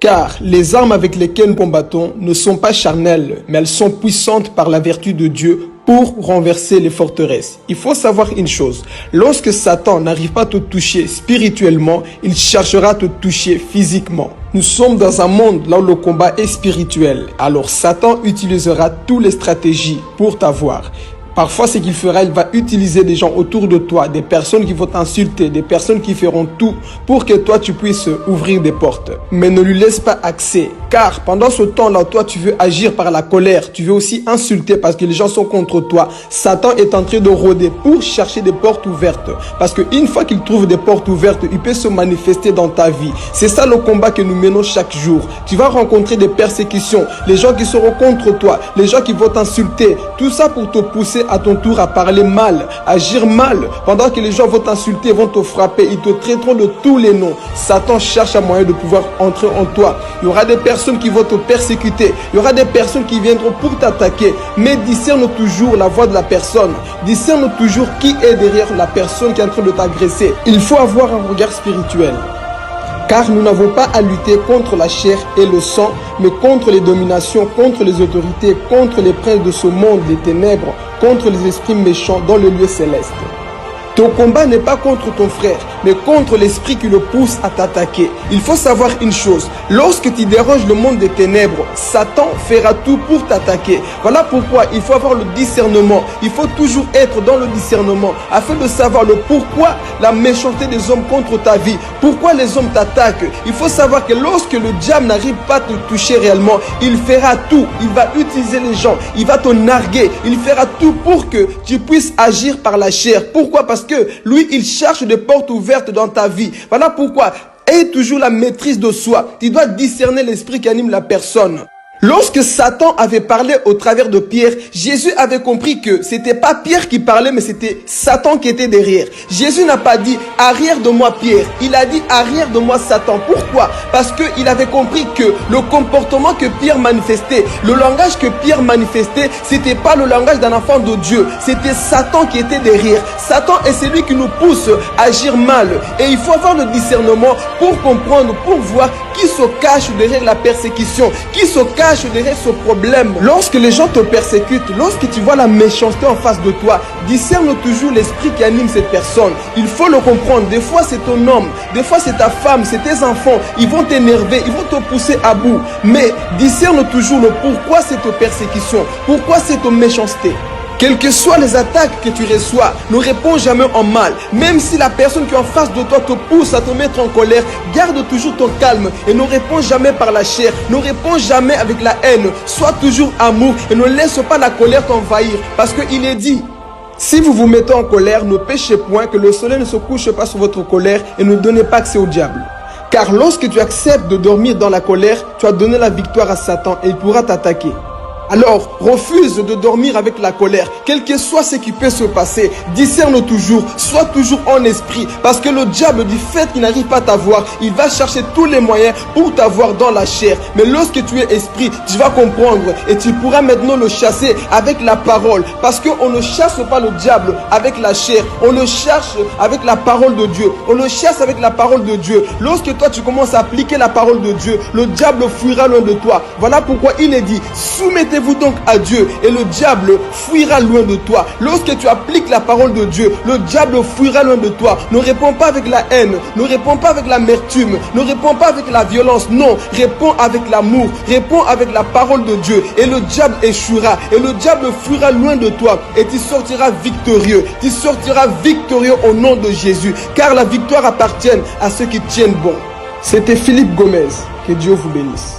Car les armes avec lesquelles nous combattons ne sont pas charnelles, mais elles sont puissantes par la vertu de Dieu pour renverser les forteresses. Il faut savoir une chose, lorsque Satan n'arrive pas à te toucher spirituellement, il cherchera à te toucher physiquement. Nous sommes dans un monde là où le combat est spirituel, alors Satan utilisera toutes les stratégies pour t'avoir. Parfois, ce qu'il fera, il va utiliser des gens autour de toi, des personnes qui vont t'insulter, des personnes qui feront tout pour que toi, tu puisses ouvrir des portes. Mais ne lui laisse pas accès, car pendant ce temps-là, toi, tu veux agir par la colère, tu veux aussi insulter parce que les gens sont contre toi. Satan est en train de rôder pour chercher des portes ouvertes, parce qu'une fois qu'il trouve des portes ouvertes, il peut se manifester dans ta vie. C'est ça le combat que nous menons chaque jour. Tu vas rencontrer des persécutions, les gens qui seront contre toi, les gens qui vont t'insulter, tout ça pour te pousser à ton tour à parler mal, agir mal. Pendant que les gens vont t'insulter, vont te frapper, ils te traiteront de tous les noms. Satan cherche un moyen de pouvoir entrer en toi. Il y aura des personnes qui vont te persécuter, il y aura des personnes qui viendront pour t'attaquer. Mais discerne toujours la voix de la personne, discerne toujours qui est derrière la personne qui est en train de t'agresser. Il faut avoir un regard spirituel. Car nous n'avons pas à lutter contre la chair et le sang, mais contre les dominations, contre les autorités, contre les princes de ce monde des ténèbres, contre les esprits méchants dans le lieu céleste. Ton combat n'est pas contre ton frère, mais contre l'esprit qui le pousse à t'attaquer. Il faut savoir une chose, lorsque tu déranges le monde des ténèbres, Satan fera tout pour t'attaquer. Voilà pourquoi il faut avoir le discernement. Il faut toujours être dans le discernement afin de savoir le pourquoi la méchanceté des hommes contre ta vie, pourquoi les hommes t'attaquent. Il faut savoir que lorsque le diable n'arrive pas à te toucher réellement, il fera tout. Il va utiliser les gens, il va te narguer, il fera tout pour que tu puisses agir par la chair. Pourquoi? Parce que lui, il cherche des portes ouvertes dans ta vie. Voilà pourquoi, aie toujours la maîtrise de soi. Tu dois discerner l'esprit qui anime la personne. Lorsque Satan avait parlé au travers de Pierre, Jésus avait compris que c'était pas Pierre qui parlait, mais c'était Satan qui était derrière. Jésus n'a pas dit « arrière de moi Pierre », il a dit « arrière de moi Satan ». Pourquoi? Parce qu'il avait compris que le comportement que Pierre manifestait, le langage que Pierre manifestait, c'était pas le langage d'un enfant de Dieu, c'était Satan qui était derrière. Satan est celui qui nous pousse à agir mal. Et il faut avoir le discernement pour comprendre, pour voir qui se cache derrière la persécution, qui se cache derrière ce problème. Lorsque les gens te persécutent, lorsque tu vois la méchanceté en face de toi, discerne toujours l'esprit qui anime cette personne. Il faut le comprendre. Des fois c'est ton homme, des fois c'est ta femme, c'est tes enfants. Ils vont t'énerver, ils vont te pousser à bout. Mais discerne toujours le pourquoi cette persécution, pourquoi cette méchanceté. Quelles que soient les attaques que tu reçois, ne réponds jamais en mal. Même si la personne qui est en face de toi te pousse à te mettre en colère, garde toujours ton calme et ne réponds jamais par la chair. Ne réponds jamais avec la haine. Sois toujours amour et ne laisse pas la colère t'envahir. Parce qu'il est dit, si vous vous mettez en colère, ne péchez point, que le soleil ne se couche pas sur votre colère et ne donnez pas accès au diable. Car lorsque tu acceptes de dormir dans la colère, tu as donné la victoire à Satan et il pourra t'attaquer. Alors, refuse de dormir avec la colère. Quel que soit ce qui peut se passer, discerne toujours, sois toujours en esprit. Parce que le diable, du fait qu'il n'arrive pas à t'avoir, il va chercher tous les moyens pour t'avoir dans la chair. Mais lorsque tu es esprit, tu vas comprendre et tu pourras maintenant le chasser avec la parole. Parce qu'on ne chasse pas le diable avec la chair, on le cherche avec la parole de Dieu. On le chasse avec la parole de Dieu. Lorsque toi tu commences à appliquer la parole de Dieu, le diable fuira loin de toi. Voilà pourquoi il est dit, soumettez-vous donc à Dieu et le diable fuira loin de toi. Lorsque tu appliques la parole de Dieu, le diable fuira loin de toi. Ne réponds pas avec la haine, ne réponds pas avec l'amertume, ne réponds pas avec la violence. Non, réponds avec l'amour, réponds avec la parole de Dieu et le diable échouera et le diable fuira loin de toi et tu sortiras victorieux. Tu sortiras victorieux au nom de Jésus, car la victoire appartient à ceux qui tiennent bon. C'était Philippe Gomez. Que Dieu vous bénisse.